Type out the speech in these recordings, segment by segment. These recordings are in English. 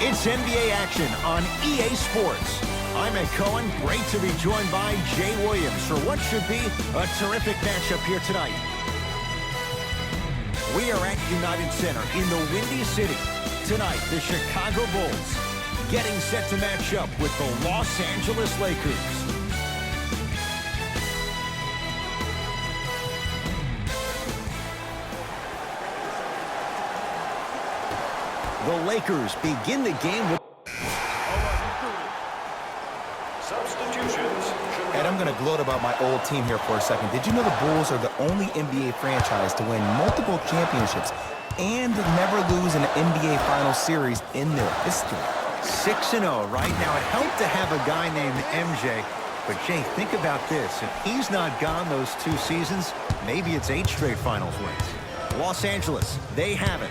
It's NBA action on EA Sports. I'm Ed Cohen. Great to be joined by Jay Williams for what should be a terrific matchup here tonight. We are at United Center in the Windy City. Tonight, the Chicago Bulls getting set to match up with the Los Angeles Lakers. The Lakers begin the game with substitutions. And I'm going to gloat about my old team here for a second. Did you know the Bulls are the only NBA franchise to win multiple championships and never lose an NBA Finals series in their history? 6-0 right now. It helped to have a guy named MJ. But, Jay, think about this. If he's not gone those 2 seasons, maybe it's 8 straight Finals wins. Los Angeles, they have it.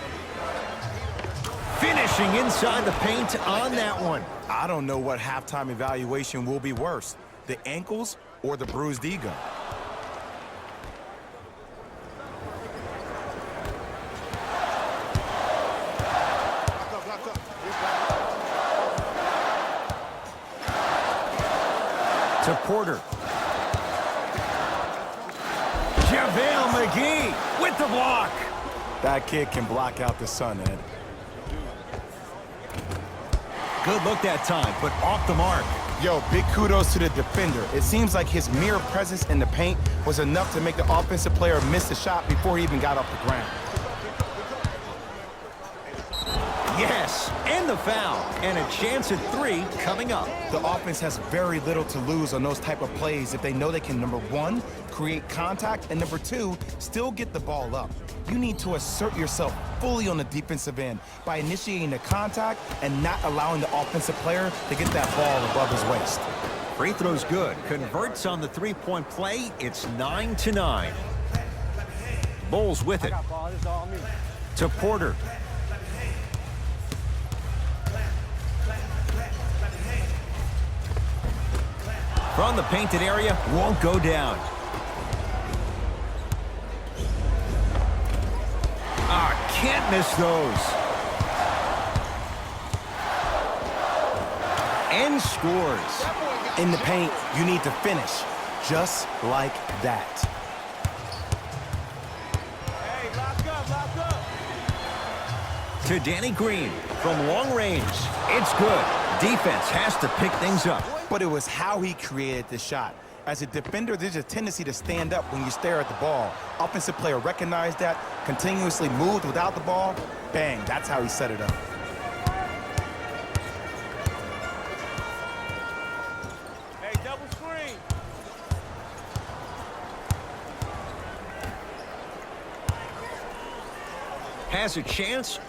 Finishing inside the paint on that one. I don't know what halftime evaluation will be worse, the ankles or the bruised ego. To Porter. JaVale McGee with the block. That kid can block out the sun, Ed. Good look that time, but off the mark. Yo, big kudos to the defender. It seems like his mere presence in the paint was enough to make the offensive player miss the shot before he even got off the ground. Yes, and the foul, and a chance at 3 coming up. The offense has very little to lose on those type of plays if they know they can, number 1, create contact, and number 2, still get the ball up. You need to assert yourself fully on the defensive end by initiating the contact and not allowing the offensive player to get that ball above his waist. Free throw's good. Converts on the 3-point play. It's 9-9. Bulls with it. To Porter. From the painted area, won't go down. Can't miss those. And scores. In the paint, you need to finish just like that. Hey, lock up. To Danny Green from long range. It's good. Defense has to pick things up. But it was how he created the shot. As a defender, there's a tendency to stand up when you stare at the ball. Offensive player recognized that, continuously moved without the ball. Bang, that's how he set it up. Hey, double screen. Has a chance.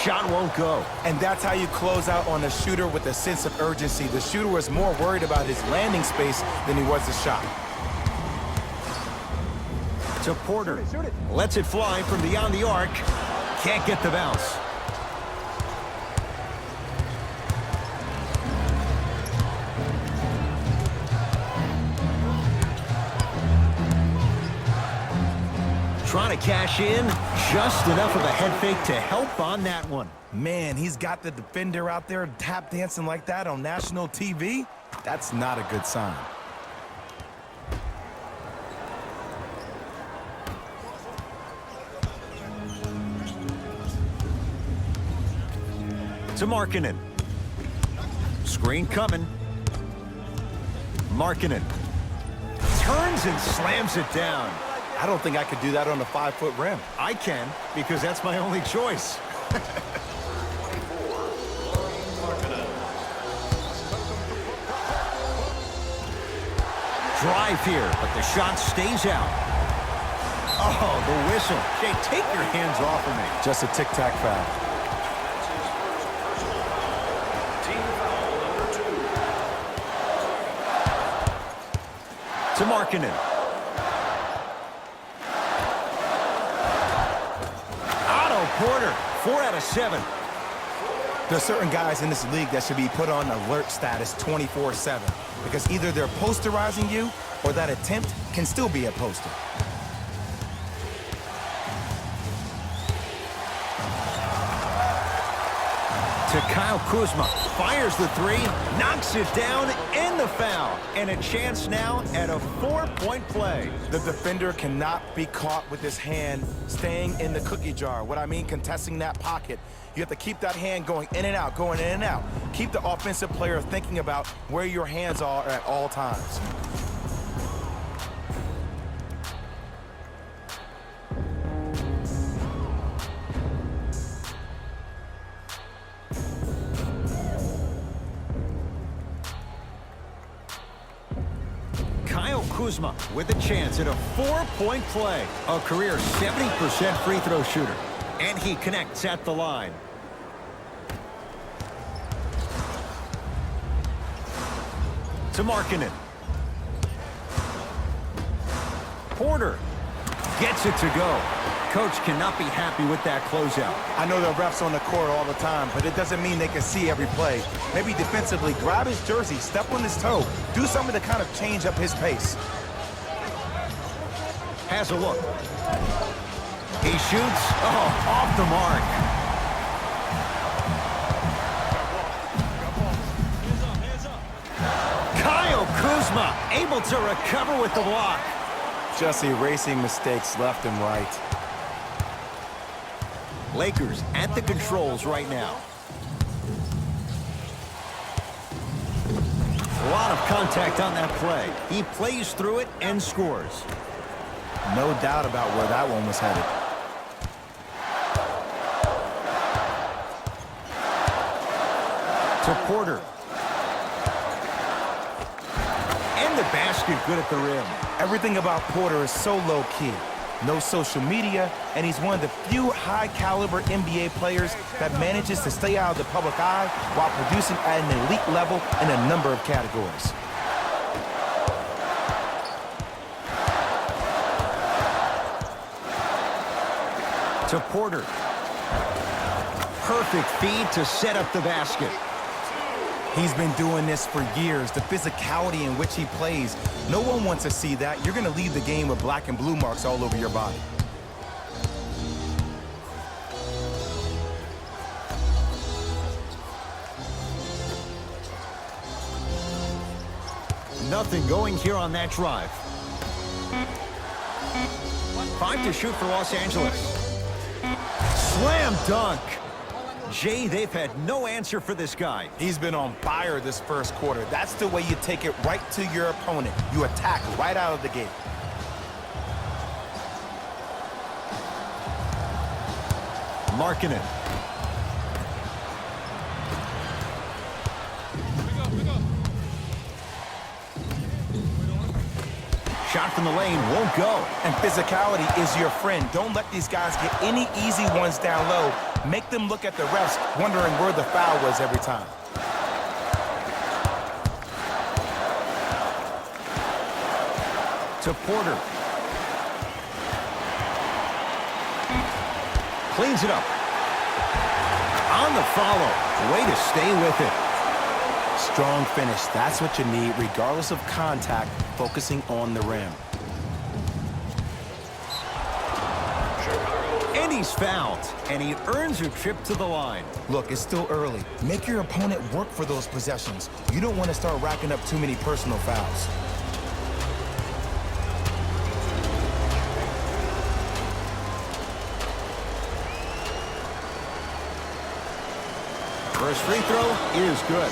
Shot won't go. And that's how you close out on a shooter with a sense of urgency. The shooter was more worried about his landing space than he was the shot. To Porter. Lets it fly from beyond the arc. Can't get the bounce. Trying to cash in. Just enough of a head fake to help on that one. Man, he's got the defender out there tap dancing like that on national TV. That's not a good sign. To Markkanen. Screen coming. Markkanen. Turns and slams it down. I don't think I could do that on a 5-foot rim. I can, because that's my only choice. Drive here, but the shot stays out. Oh, the whistle. Jay, take your hands off of me. Just a tic-tac foul. Team foul number 2. To Markkanen. Porter, 4 out of 7. There's certain guys in this league that should be put on alert status 24/7 because either they're posterizing you or that attempt can still be a poster. to Kyle Kuzma. Fires the three, knocks it down, and the foul. And a chance now at a 4-point play. The defender cannot be caught with his hand staying in the cookie jar. What I mean, contesting that pocket. You have to keep that hand going in and out, going in and out. Keep the offensive player thinking about where your hands are at all times. Kyle Kuzma with a chance at a 4-point play. A career 70% free throw shooter. And he connects at the line. To Markkanen. Porter gets it to go. Coach cannot be happy with that closeout. I know the refs on the court all the time, but it doesn't mean they can see every play. Maybe defensively, grab his jersey, step on his toe, do something to kind of change up his pace. Has a look. He shoots. Oh, off the mark. Kyle Kuzma able to recover with the block. Just erasing mistakes left and right. Lakers at the controls right now. A lot of contact on that play. He plays through it and scores. No doubt about where that one was headed. To Porter. And the basket good at the rim. Everything about Porter is so low-key. No social media, and he's one of the few high-caliber NBA players that manages to stay out of the public eye while producing at an elite level in a number of categories. To Porter. Perfect feed to set up the basket. He's been doing this for years. The physicality in which he plays, no one wants to see that. You're going to leave the game with black and blue marks all over your body. Nothing going here on that drive. 5 to shoot for Los Angeles. Slam dunk. Jay, they've had no answer for this guy. He's been on fire this first quarter. That's the way you take it right to your opponent. You attack right out of the gate. Markkanen. Shot from the lane won't go. And physicality is your friend. Don't let these guys get any easy ones down low. Make them look at the refs, wondering where the foul was every time. To Porter. Cleans it up. On the follow. Way to stay with it. Strong finish. That's what you need, regardless of contact, focusing on the rim. And he's fouled. And he earns a trip to the line. Look, it's still early. Make your opponent work for those possessions. You don't want to start racking up too many personal fouls. First free throw is good.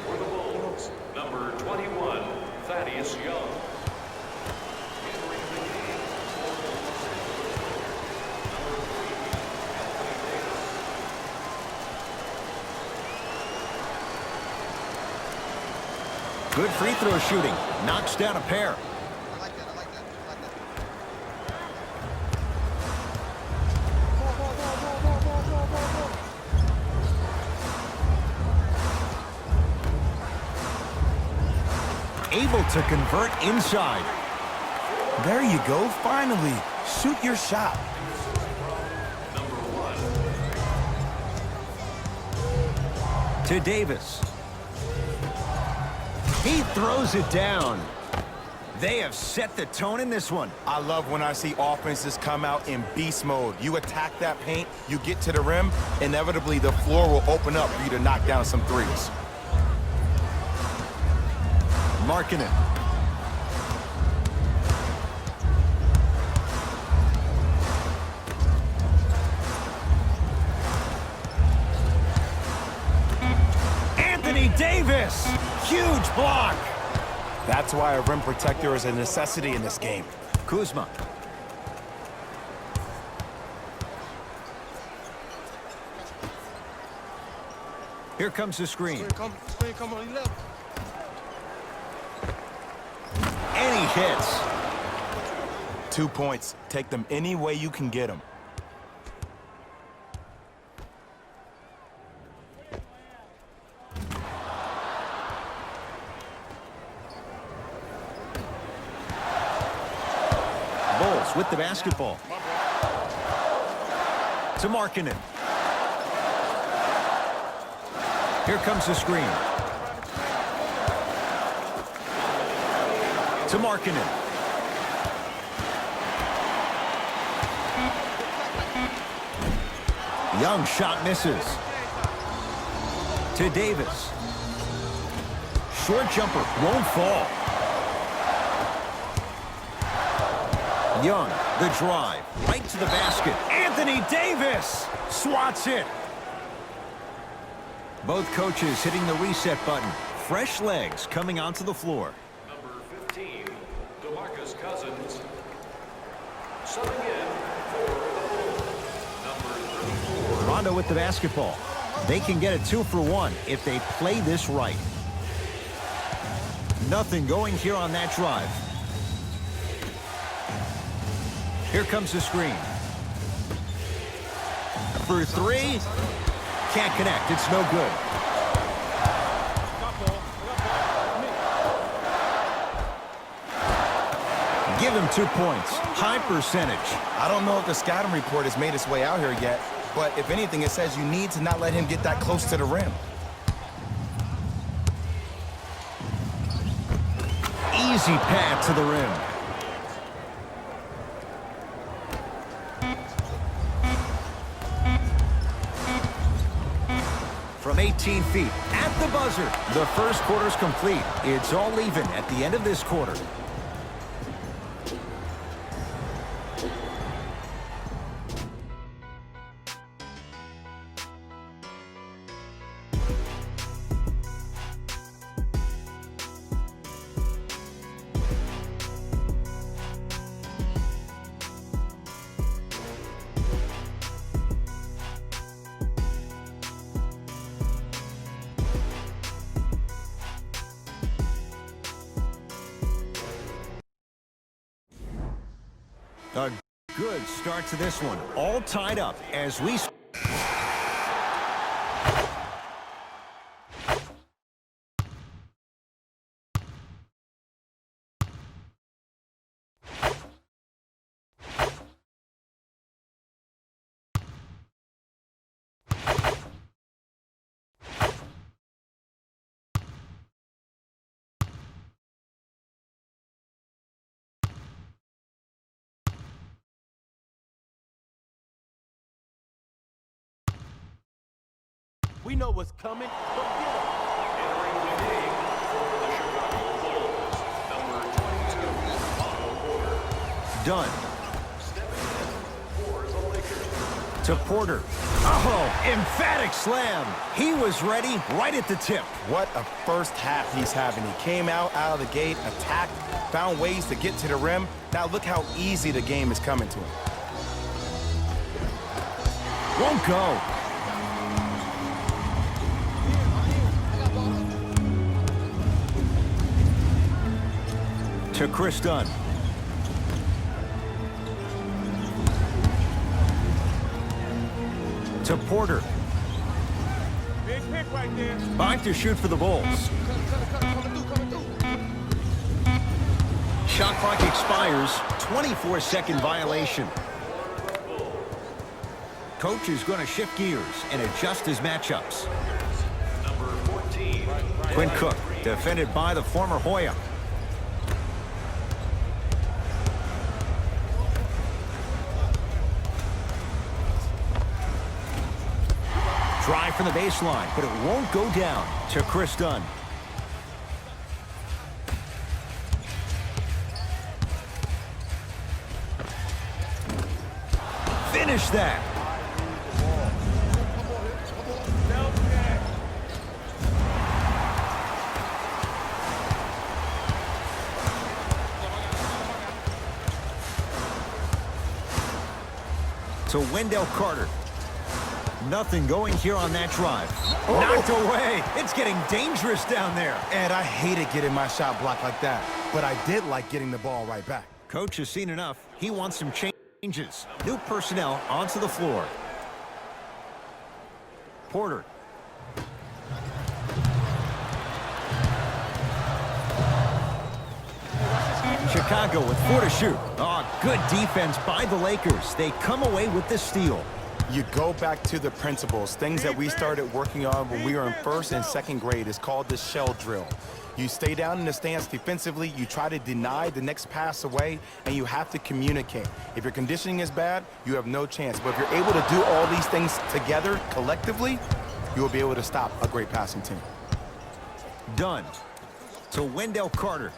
For the Bulls, number 21, Thaddeus Young. Good free throw shooting. Knocks down a pair. Able to convert inside. There you go, finally. Shoot your shot. To Davis. He throws it down. They have set the tone in this one. I love when I see offenses come out in beast mode. You attack that paint, you get to the rim, inevitably the floor will open up for you to knock down some threes. Markkanen. Anthony Davis! Huge block! That's why a rim protector is a necessity in this game. Kuzma. Here comes the screen. Come on, 11. And he hits. 2 points. Take them any way you can get them. Bulls with the basketball. To Markkanen. Here comes the screen. To Markkanen. Young shot misses. To Davis. Short jumper won't fall. Young, the drive, right to the basket. Anthony Davis swats it. Both coaches hitting the reset button. Fresh legs coming onto the floor. Number 15, DeMarcus Cousins. Subbing in for the Bulls. Number 34. Rondo with the basketball. They can get a 2 for 1 if they play this right. Nothing going here on that drive. Here comes the screen. For 3. Can't connect. It's no good. Give him 2 points. High percentage. I don't know if the scouting report has made its way out here yet, but if anything, it says you need to not let him get that close to the rim. Easy path to the rim. From 18 feet at the buzzer. The first quarter's complete. It's all even at the end of this quarter. A good start to this one. All tied up as we... We know what's coming. Go get him. Entering the game for the Chicago Bulls. Number 22, Otto Porter. Done. Stepping in for the Lakers. To Porter. Oh, emphatic slam. He was ready right at the tip. What a first half he's having. He came out of the gate, attacked, found ways to get to the rim. Now look how easy the game is coming to him. Won't go. To Chris Dunn. To Porter. Big pick right there. Back to shoot for the Bulls. Coming through. Shot clock expires. 24-second violation. Coach is going to shift gears and adjust his matchups. Number 14. Quinn Cook, defended by the former Hoya. from the baseline, but it won't go down to Chris Dunn. Finish that. To Wendell Carter. Nothing going here on that drive. Knocked away. It's getting dangerous down there. Ed, I hated getting my shot blocked like that, but I did like getting the ball right back. Coach has seen enough. He wants some changes. New personnel onto the floor. Porter. Chicago with 4 to shoot. Oh, good defense by the Lakers. They come away with the steal. You go back to the principles, things that we started working on when we were in first and second grade. Is called the shell drill. You stay down in the stance defensively, you try to deny the next pass away, and you have to communicate. If your conditioning is bad, you have no chance. But if you're able to do all these things together, collectively, you will be able to stop a great passing team. Dunn to Wendell Carter.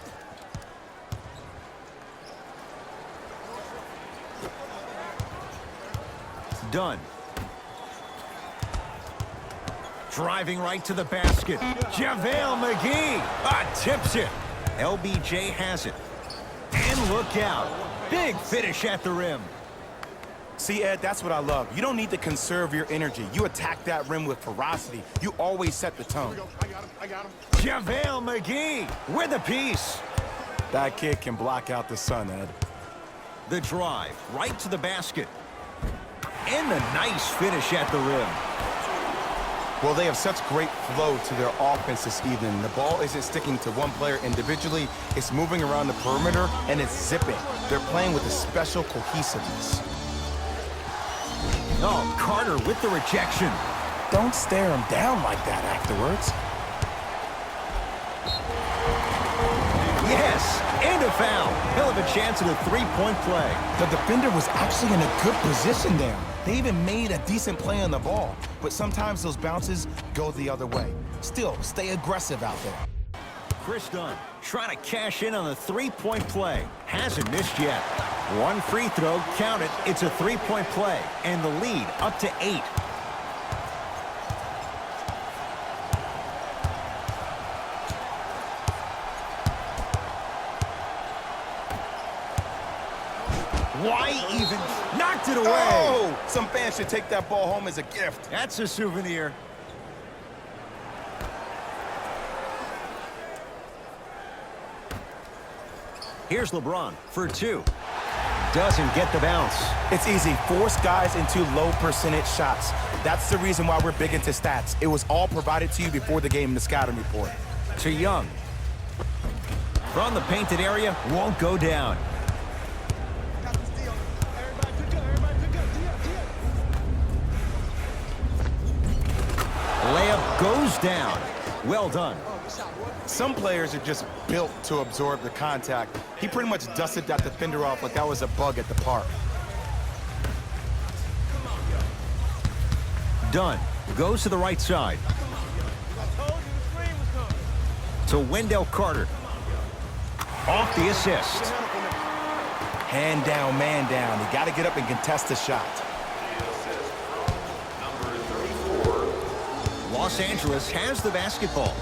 Dunn. Driving right to the basket. JaVale McGee tips it. LBJ has it. And look out. Big finish at the rim. See, Ed, that's what I love. You don't need to conserve your energy. You attack that rim with ferocity. You always set the tone. I got him. JaVale McGee with a piece. That kid can block out the sun, Ed. The drive right to the basket. And a nice finish at the rim. Well, they have such great flow to their offense this evening. The ball isn't sticking to one player individually. It's moving around the perimeter, and it's zipping. They're playing with a special cohesiveness. Oh, Carter with the rejection. Don't stare him down like that afterwards. Yes, and a foul. He'll have a chance at a three-point play. The defender was actually in a good position there. They even made a decent play on the ball, but sometimes those bounces go the other way. Still, stay aggressive out there. Chris Dunn trying to cash in on the three-point play. Hasn't missed yet. One free throw, count it. It's a three-point play, and the lead up to 8. Why even? Knocked it away. Oh! Some fans should take that ball home as a gift. That's a souvenir. Here's LeBron for 2. Doesn't get the bounce. It's easy. Force guys into low percentage shots. That's the reason why we're big into stats. It was all provided to you before the game in the scouting report. To Young. From the painted area, won't go down. Layup goes down. Well done. Some players are just built to absorb the contact. He pretty much dusted that defender off like that was a bug at the park. Dunn goes to the right side. To Wendell Carter. Off the assist. Hand down, man down. You got to get up and contest the shot. Los Angeles has the basketball.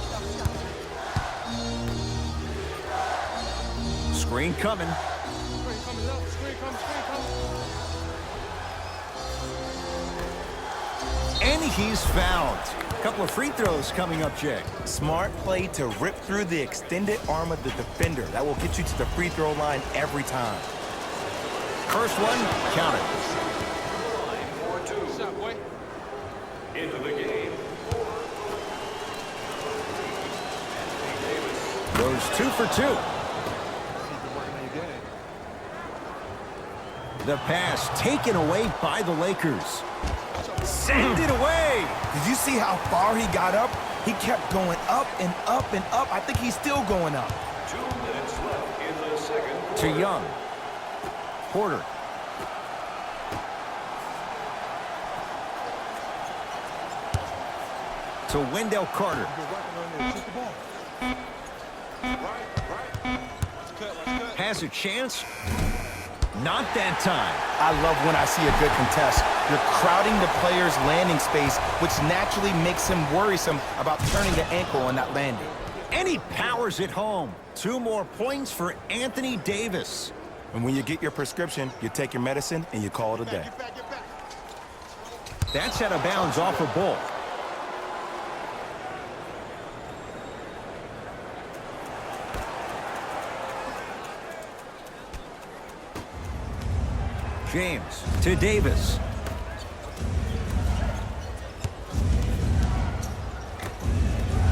Screen coming. And he's fouled. A couple of free throws coming up, Jay. Smart play to rip through the extended arm of the defender. That will get you to the free throw line every time. First one, count it. What's up, boy? Into the game. Goes 2 for 2. The pass taken away by the Lakers. Send it away. Did you see how far he got up? He kept going up and up and up. I think he's still going up. 2 minutes left in the second. To Young. Porter. to Wendell Carter. Has a chance. Not that time. I love when I see a good contest. You're crowding the player's landing space, which naturally makes him worrisome about turning the ankle on that landing. And he powers it home. 2 more points for Anthony Davis. And when you get your prescription, you take your medicine and you call it a day. That's out of bounds off a ball. James to Davis.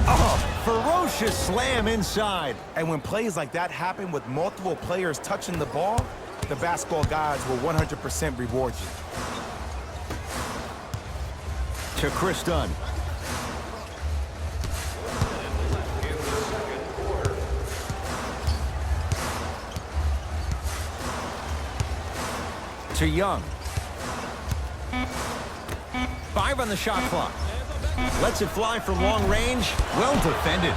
Oh, ferocious slam inside. And when plays like that happen with multiple players touching the ball, the basketball gods will 100% reward you. To Chris Dunn. In the second quarter. To Young. 5 on the shot clock. Lets it fly from long range. Well defended.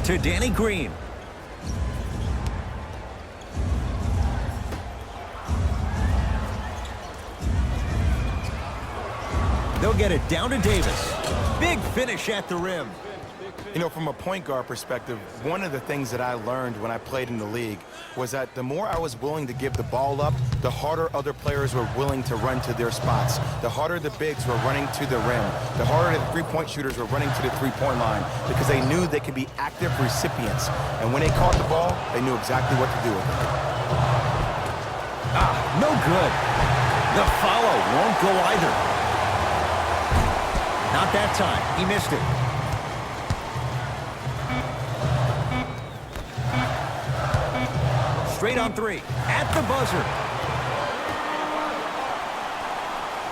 To Danny Green. They'll get it down to Davis. Big finish at the rim. You know, from a point guard perspective, one of the things that I learned when I played in the league was that the more I was willing to give the ball up, the harder other players were willing to run to their spots. The harder the bigs were running to the rim. The harder the three-point shooters were running to the three-point line because they knew they could be active recipients. And when they caught the ball, they knew exactly what to do with it. No good. The follow won't go either. Not that time. He missed it. Straight on 3. At the buzzer.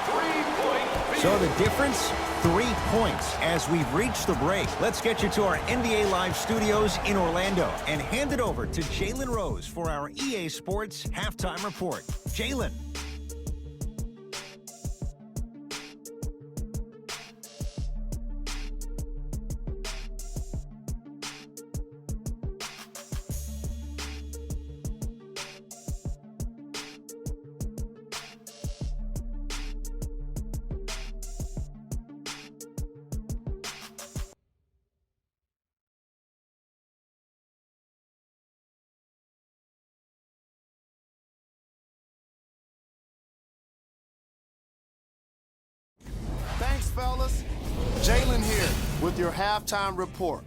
3-point. So the difference, 3 points as we've reached the break. Let's get you to our NBA Live studios in Orlando and hand it over to Jalen Rose for our EA Sports Halftime Report. Jalen. Thanks, fellas. Jalen here with your halftime report.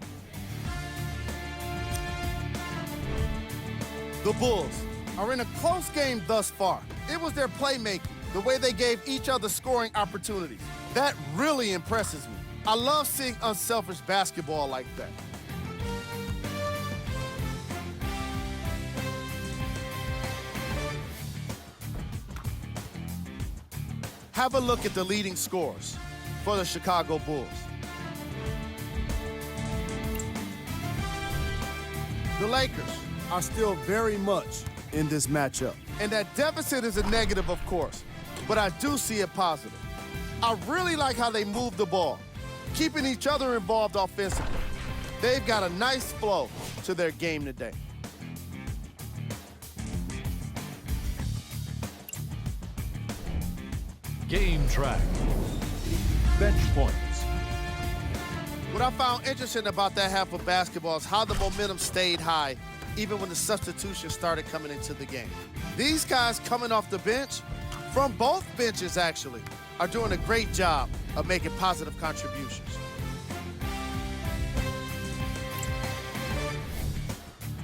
The Bulls are in a close game thus far. It was their playmaking, the way they gave each other scoring opportunities. That really impresses me. I love seeing unselfish basketball like that. Have a look at the leading scorers for the Chicago Bulls. The Lakers are still very much in this matchup. And that deficit is a negative, of course, but I do see it positive. I really like how they move the ball, keeping each other involved offensively. They've got a nice flow to their game today. Game track. Bench points. What I found interesting about that half of basketball is how the momentum stayed high even when the substitutions started coming into the game. These guys coming off the bench, from both benches actually, are doing a great job of making positive contributions.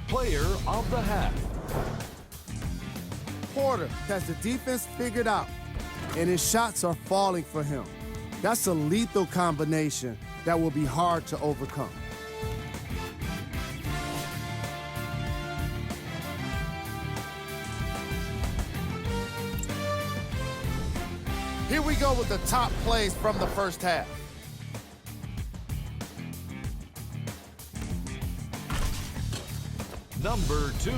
Player of the half. Porter has the defense figured out, and his shots are falling for him. That's a lethal combination that will be hard to overcome. Here we go with the top plays from the first half. Number 2.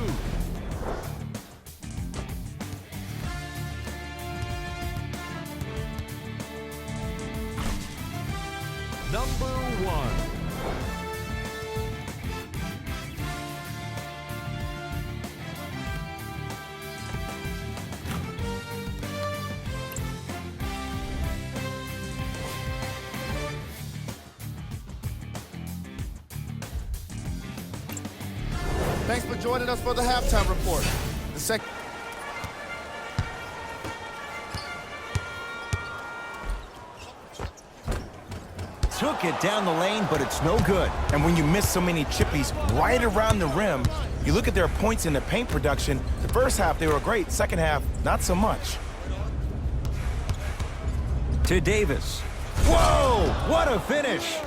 Thanks for joining us for the halftime report. The second. Took it down the lane, but it's no good. And when you miss so many chippies right around the rim, you look at their points in the paint production. The first half, they were great. Second half, not so much. To Davis. Whoa, what a finish.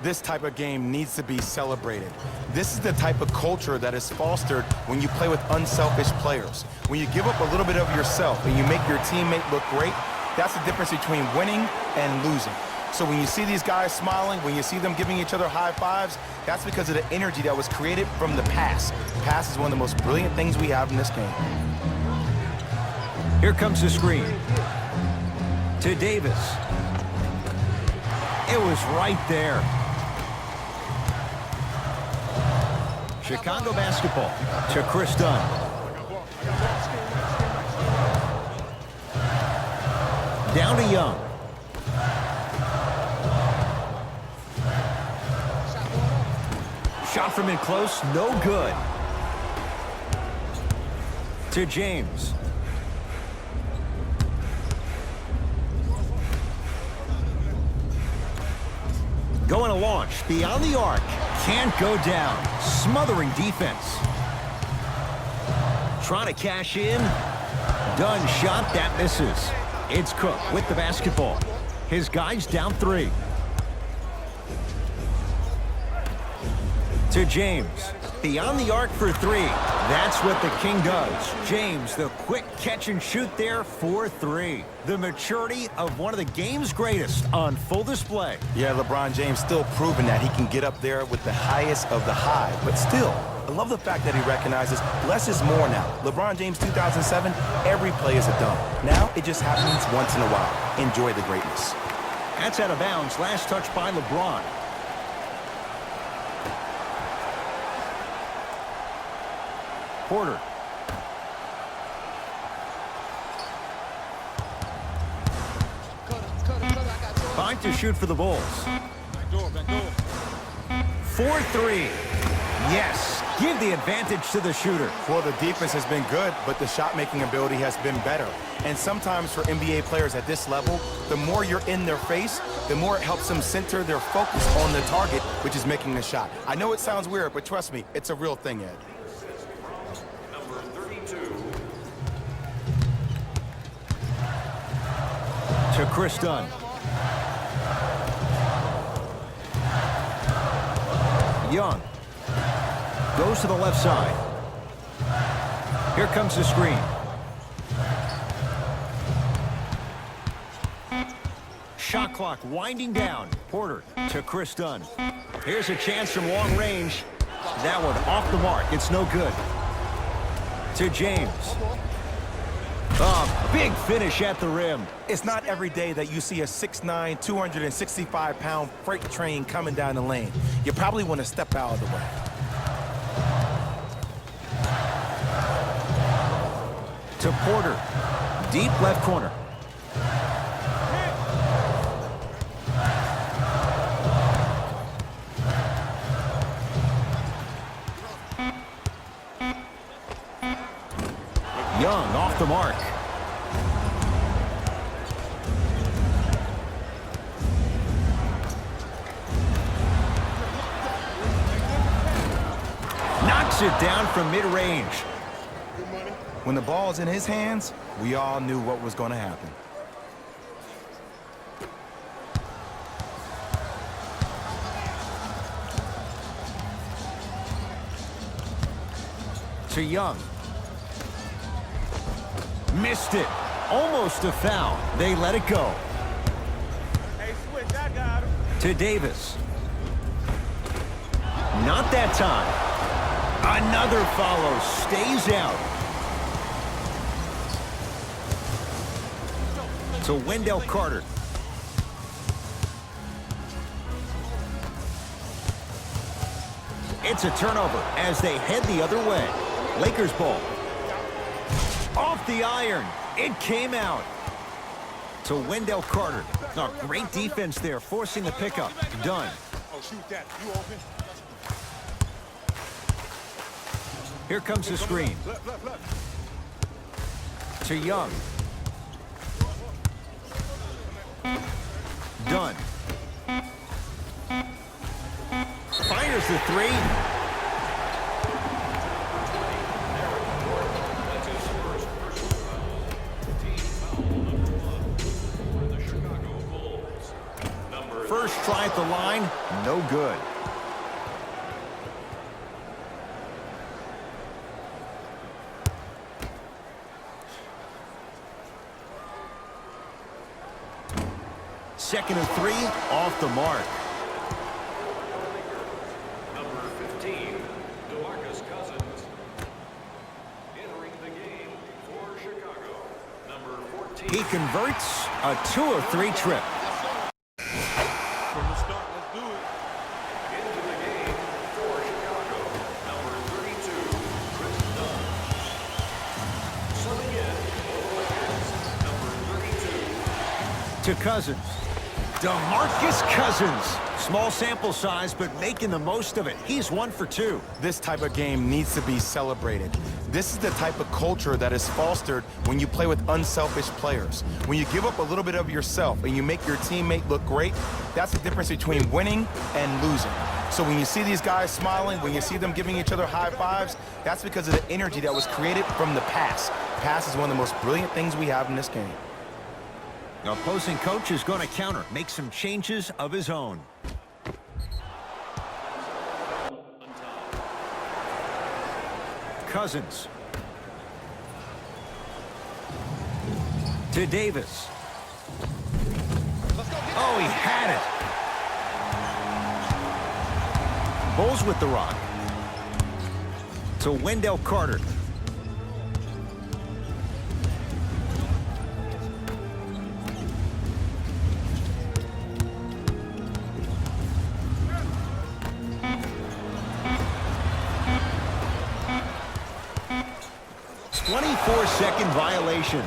This type of game needs to be celebrated. This is the type of culture that is fostered when you play with unselfish players. When you give up a little bit of yourself and you make your teammate look great, that's the difference between winning and losing. So when you see these guys smiling, when you see them giving each other high fives, that's because of the energy that was created from the pass. Pass is one of the most brilliant things we have in this game. Here comes the screen. To Davis. It was right there. Chicago basketball to Chris Dunn. Down to Young. Shot from in close, no good. To James. Going to launch, beyond the arc. Can't go down. Smothering defense. Trying to cash in. Dunn shot, that misses. It's Cook with the basketball. His guys down 3. To James. Beyond the arc for 3. That's what the King does. James, the quick catch and shoot there for 3. The maturity of one of the game's greatest on full display. Yeah, LeBron James still proving that he can get up there with the highest of the high. But still, I love the fact that he recognizes less is more now. LeBron James 2007, every play is a dunk. Now it just happens once in a while. Enjoy the greatness. That's out of bounds. Last touch by LeBron. Porter. Fine to shoot for the Bulls. 4-3. Yes, give the advantage to the shooter. Well, the defense has been good, but the shot-making ability has been better. And sometimes for NBA players at this level, the more you're in their face, the more it helps them center their focus on the target, which is making the shot. I know it sounds weird, but trust me, it's a real thing, Ed. Number 32. To Chris Dunn. Young. Goes to the left side. Here comes the screen. Shot clock winding down. Porter to Chris Dunn. Here's a chance from long range. That one off the mark. It's no good. To James. A big finish at the rim. It's not every day that you see a 6'9", 265-pound freight train coming down the lane. You probably want to step out of the way. To Porter. Deep left corner. Young off the mark. Knocks it down from mid-range. When the ball's in his hands, we all knew what was going to happen. To Young. Missed it. Almost a foul. They let it go. Hey, switch, I got him. To Davis. Not that time. Another follow. Stays out. To Wendell Carter. It's a turnover as they head the other way. Lakers ball. Off the iron. It came out. To Wendell Carter. Oh, great defense there, forcing the pickup. Done. Oh, shoot that. You open. Here comes the screen. To Young. Dunn. Fires the three. That's his first personal foul. Team foul number 1 for the Chicago Bulls. Number First try at the line, no good. Second and 3, off the mark. Number 15, DeMarcus Cousins. Entering the game for Chicago. Number 14. He converts a 2 of 3 trip. From the start, let's do it. Into the game for Chicago. Number 32, Chris Dunn. Subbing in for the Lakers. Number 32. To Cousins. DeMarcus Cousins. Small sample size, but making the most of it. He's 1 for 2. This type of game needs to be celebrated. This is the type of culture that is fostered when you play with unselfish players. When you give up a little bit of yourself and you make your teammate look great, that's the difference between winning and losing. So when you see these guys smiling, when you see them giving each other high fives, that's because of the energy that was created from the pass. Pass is one of the most brilliant things we have in this game. The opposing coach is going to counter, make some changes of his own. Cousins. To Davis. Oh, he had it. Bulls with the rock. To Wendell Carter. Second violation.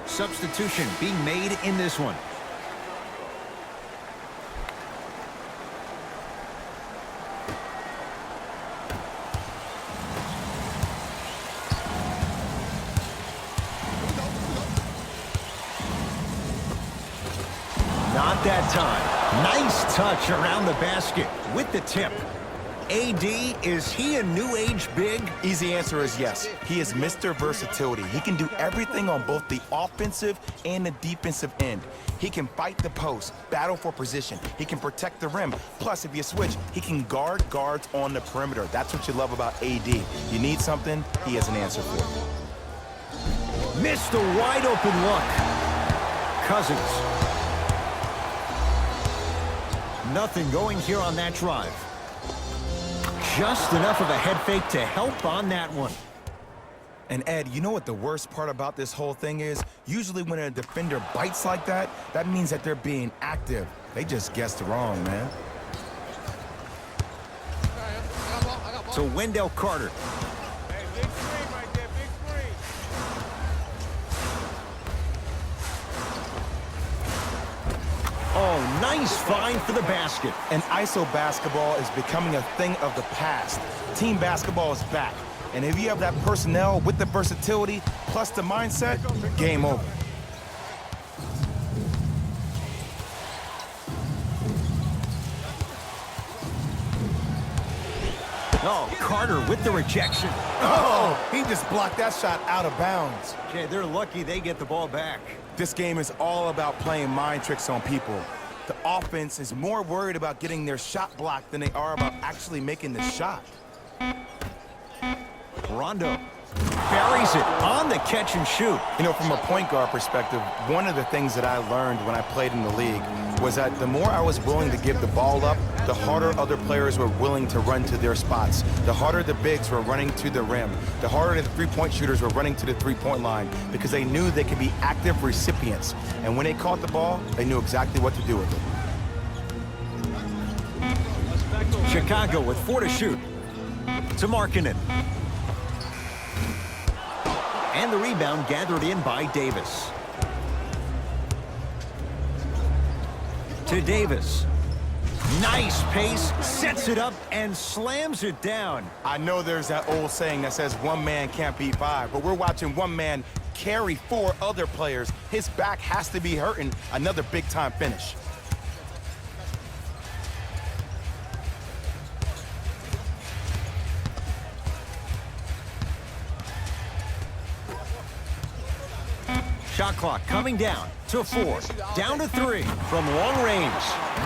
Substitution being made in this one. Not that time. Nice touch around the basket with the tip. AD, is he a new age big? Easy answer is yes. He is Mr. Versatility. He can do everything on both the offensive and the defensive end. He can fight the post, battle for position. He can protect the rim. Plus, if you switch, he can guard guards on the perimeter. That's what you love about AD. You need something, he has an answer for you. Missed a wide open look. Cousins. Nothing going here on that drive. Just enough of a head fake to help on that one. And Ed, you know what the worst part about this whole thing is? Usually when a defender bites like that, that means that they're being active. They just guessed wrong, man. To Wendell Carter. Hey, big screen right there, big screen. Oh, nice find for the basket. And ISO basketball is becoming a thing of the past. Team basketball is back. And if you have that personnel with the versatility plus the mindset, game over. Oh, Carter with the rejection. Oh, he just blocked that shot out of bounds. Jay, they're lucky they get the ball back. This game is all about playing mind tricks on people. The offense is more worried about getting their shot blocked than they are about actually making the shot. Rondo buries it on the catch and shoot. You know, from a point guard perspective, one of the things that I learned when I played in the league was that the more I was willing to give the ball up, the harder other players were willing to run to their spots. The harder the bigs were running to the rim. The harder the three-point shooters were running to the three-point line because they knew they could be active recipients. And when they caught the ball, they knew exactly what to do with it. Chicago with 4 to shoot. To Markkanen. And the rebound gathered in by Davis. To Davis. Nice pace, sets it up, and slams it down. I know there's that old saying that says one man can't beat five, but we're watching one man carry four other players. His back has to be hurting. Another big-time finish. Shot clock coming down to 4, down to 3 from long range.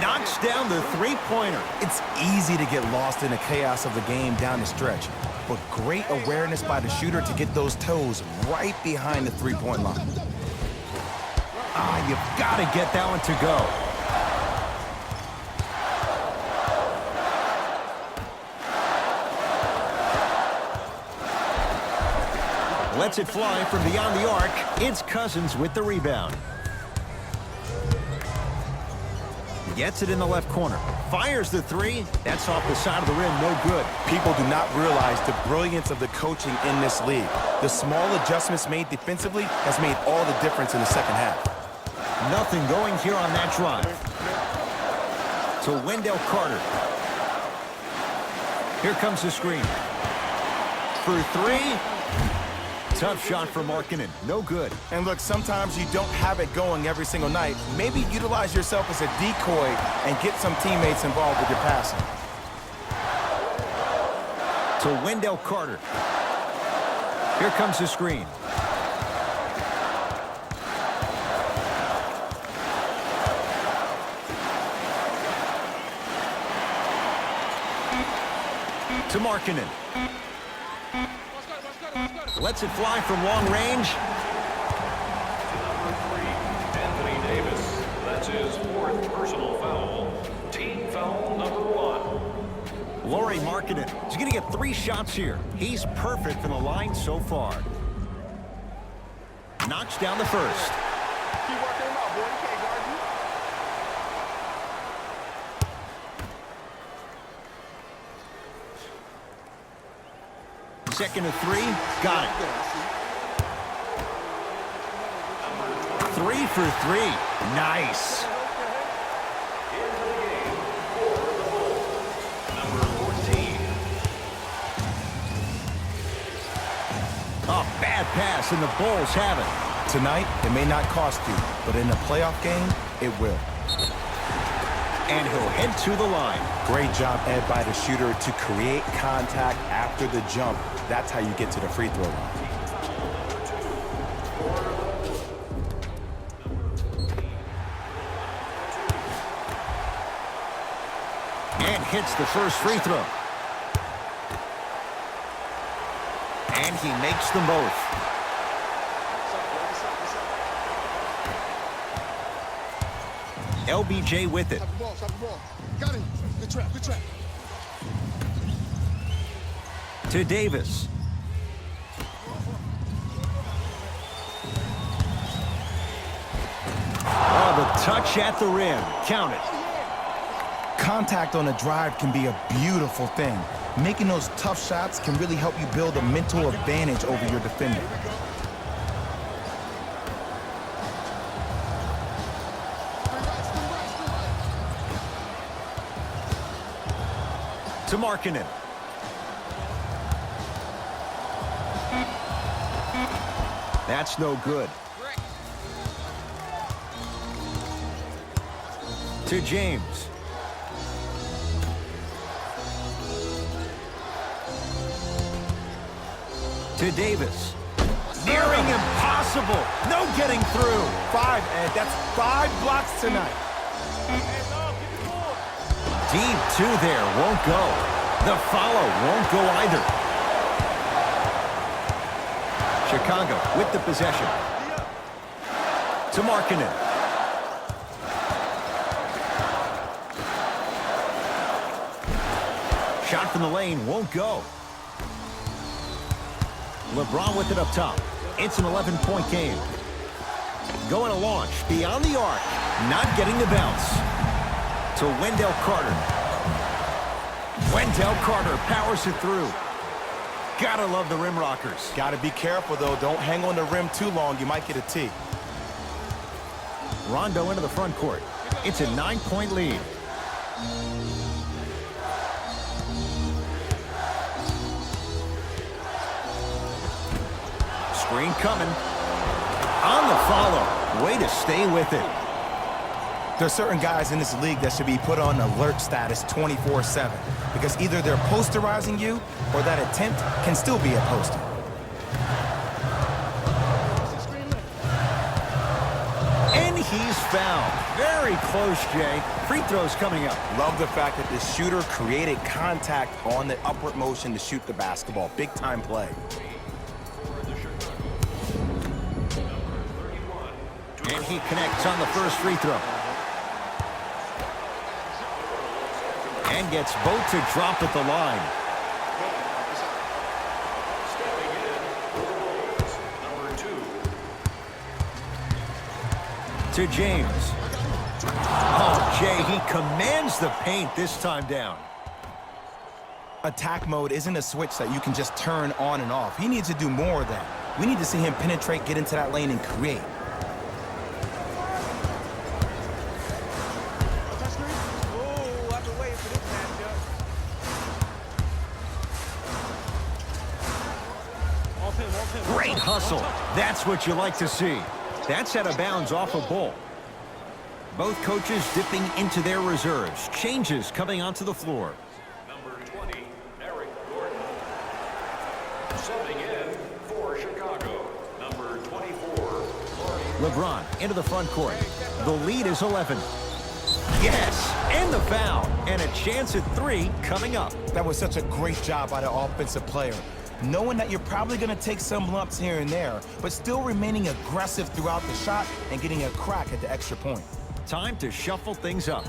Knocks down the three-pointer. It's easy to get lost in the chaos of the game down the stretch, but great awareness by the shooter to get those toes right behind the three-point line. You've got to get that one to go. Lets it fly from beyond the arc. It's Cousins with the rebound. Gets it in the left corner. Fires the three. That's off the side of the rim. No good. People do not realize the brilliance of the coaching in this league. The small adjustments made defensively has made all the difference in the second half. Nothing going here on that drive. To Wendell Carter. Here comes the screen. For three. Tough shot for Markkanen. No good. And look, sometimes you don't have it going every single night. Maybe utilize yourself as a decoy and get some teammates involved with your passing. To Wendell Carter. Here comes the screen. To Markkanen. Lets it fly from long range. Number 3, Anthony Davis. That's his 4th personal foul. Team foul number 1. Lauri Markkanen is going to get 3 shots here. He's perfect from the line so far. Knocks down the first. Keep working him out, boy. You can't guard you. Second to 3. Got it. 3 for 3. Nice. Into the game for the Bulls. Number 14. A bad pass, and the Bulls have it. Tonight, it may not cost you, but in a playoff game, it will. And he'll head to the line. Great job, Ed, by the shooter to create contact after the jump. That's how you get to the free throw line. And hits the first free throw. And he makes them both. LBJ with it. Stop the ball. Got him. Good trap, good trap. To Davis. Oh, the touch at the rim. Count it. Contact on a drive can be a beautiful thing. Making those tough shots can really help you build a mental advantage over your defender. To Markkanen. That's no good. To James. To Davis. Nearing impossible. No getting through. 5, Ed. That's 5 blocks tonight. Deep 2 there. Won't go. The follow won't go either. Chicago with the possession. To Markkanen. Shot from the lane won't go. LeBron with it up top. It's an 11-point game. Going to launch beyond the arc. Not getting the bounce. To Wendell Carter. Wendell Carter powers it through. Gotta love the rim rockers. Gotta be careful, though. Don't hang on the rim too long. You might get a tee. Rondo into the front court. It's a 9-point lead. Screen coming. On the follow. Way to stay with it. There's certain guys in this league that should be put on alert status 24/7 because either they're posterizing you or that attempt can still be a poster. And he's fouled. Very close, Jay. Free throws coming up. Love the fact that the shooter created contact on the upward motion to shoot the basketball. Big time play. And he connects on the first free throw. And gets both to drop at the line. To James. Oh, Jay, he commands the paint this time down. Attack mode isn't a switch that you can just turn on and off. He needs to do more of that. We need to see him penetrate, get into that lane, and create. Great hustle. That's what you like to see. That's out of bounds off a ball. Both coaches dipping into their reserves. Changes coming onto the floor. Number 20, Eric Gordon. Subbing in for Chicago, number 24, LeBron into the front court. The lead is 11. Yes, and the foul. And a chance at 3 coming up. That was such a great job by the offensive player. Knowing that you're probably going to take some lumps here and there, but still remaining aggressive throughout the shot and getting a crack at the extra point. Time to shuffle things up.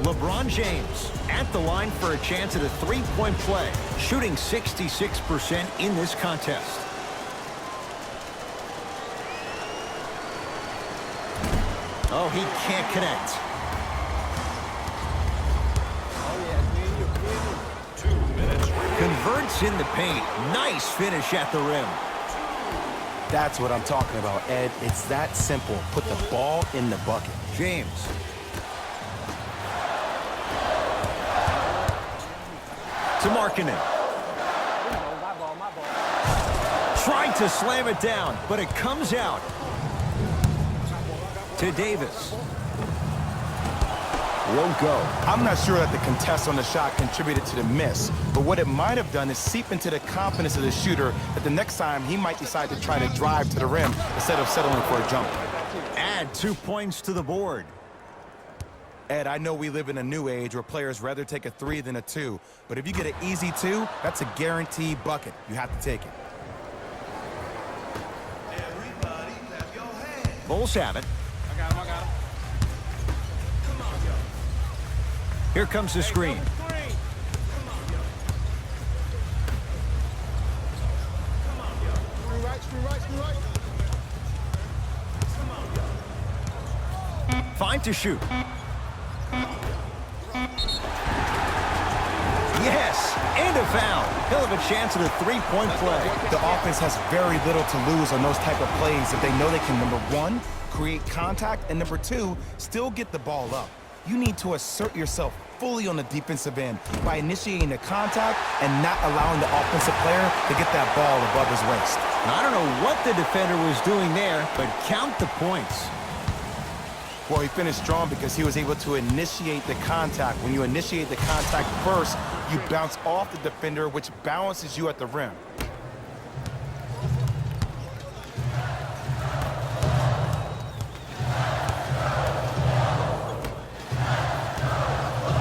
LeBron James at the line for a chance at a three-point play, shooting 66% in this contest. Oh, he can't connect. 2 minutes. Converts in the paint. Nice finish at the rim. That's what I'm talking about, Ed. It's that simple. Put the ball in the bucket. James. To Markkanen. Tried to slam it down, but it comes out. To Davis. Won't go. I'm not sure that the contest on the shot contributed to the miss, but what it might have done is seep into the confidence of the shooter that the next time he might decide to try to drive to the rim instead of settling for a jump. Add 2 points to the board. Ed, I know we live in a new age where players rather take a 3 than a 2, but if you get an easy 2, that's a guaranteed bucket. You have to take it. Bulls have it. I got him. Here comes the screen. Fine to shoot. Yes, and a foul. He'll have a chance at a three-point play. The offense has very little to lose on those type of plays if they know they can, number 1, create contact, and number 2, still get the ball up. You need to assert yourself fully on the defensive end by initiating the contact and not allowing the offensive player to get that ball above his waist. I don't know what the defender was doing there, but count the points. Well, he finished strong because he was able to initiate the contact. When you initiate the contact first, you bounce off the defender, which balances you at the rim.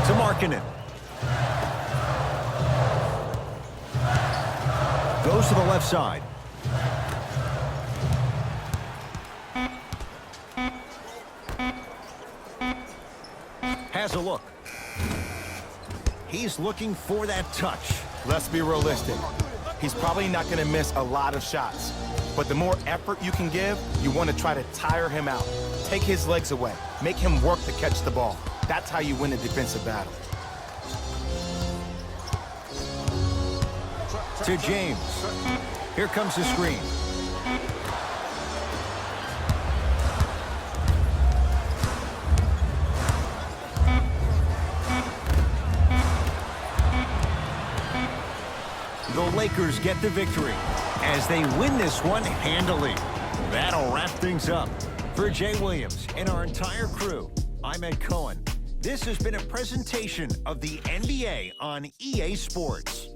To Markkanen. Goes to the left side. Has a look. He's looking for that touch. Let's be realistic. He's probably not going to miss a lot of shots. But the more effort you can give, you want to try to tire him out. Take his legs away. Make him work to catch the ball. That's how you win a defensive battle. To James. Here comes the screen. The Lakers get the victory as they win this one handily. That'll wrap things up. For Jay Williams and our entire crew, I'm Ed Cohen. This has been a presentation of the NBA on EA Sports.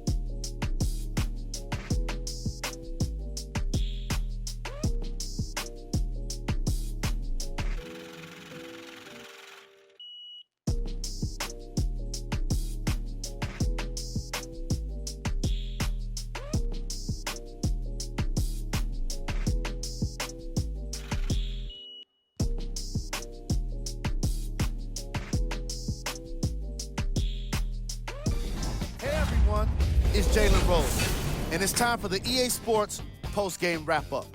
It's Jalen Rose, and it's time for the EA Sports post-game wrap-up.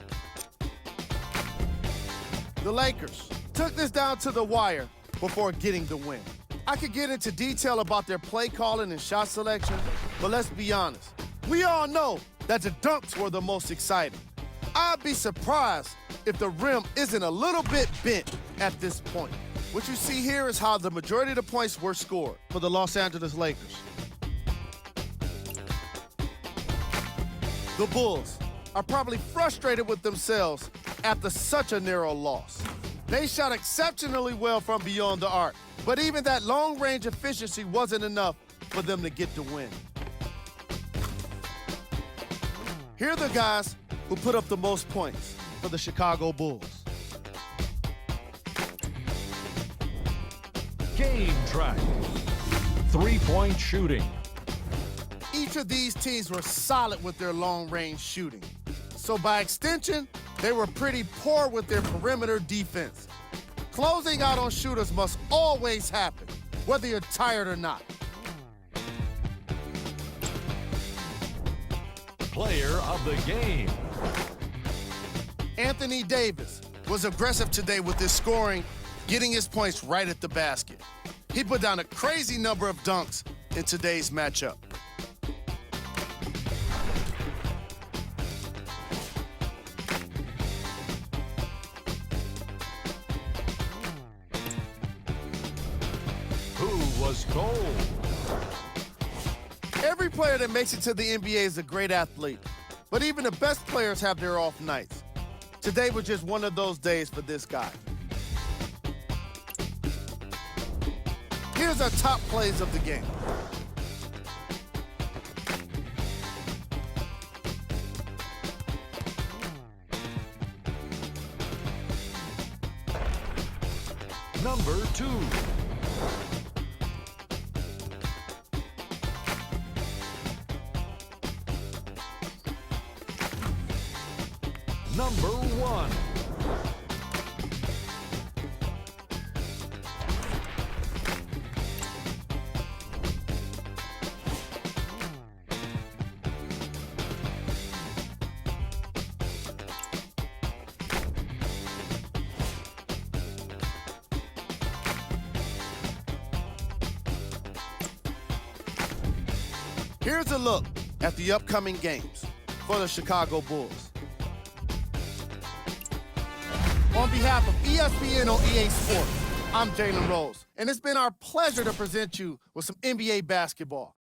The Lakers took this down to the wire before getting the win. I could get into detail about their play calling and shot selection, but let's be honest. We all know that the dunks were the most exciting. I'd be surprised if the rim isn't a little bit bent at this point. What you see here is how the majority of the points were scored for the Los Angeles Lakers. The Bulls are probably frustrated with themselves after such a narrow loss. They shot exceptionally well from beyond the arc, but even that long-range efficiency wasn't enough for them to get the win. Here are the guys who put up the most points for the Chicago Bulls. Game track. Three-point shooting. Each of these teams were solid with their long-range shooting. So by extension, they were pretty poor with their perimeter defense. Closing out on shooters must always happen, whether you're tired or not. Player of the game. Anthony Davis was aggressive today with his scoring, getting his points right at the basket. He put down a crazy number of dunks in today's matchup. Who was cold? Every player that makes it to the NBA is a great athlete, but even the best players have their off nights. Today was just one of those days for this guy. Here's our top plays of the game. Number 2. Number 1. Here's a look at the upcoming games for the Chicago Bulls. On behalf of ESPN on EA Sports, I'm Jalen Rose, and it's been our pleasure to present you with some NBA basketball.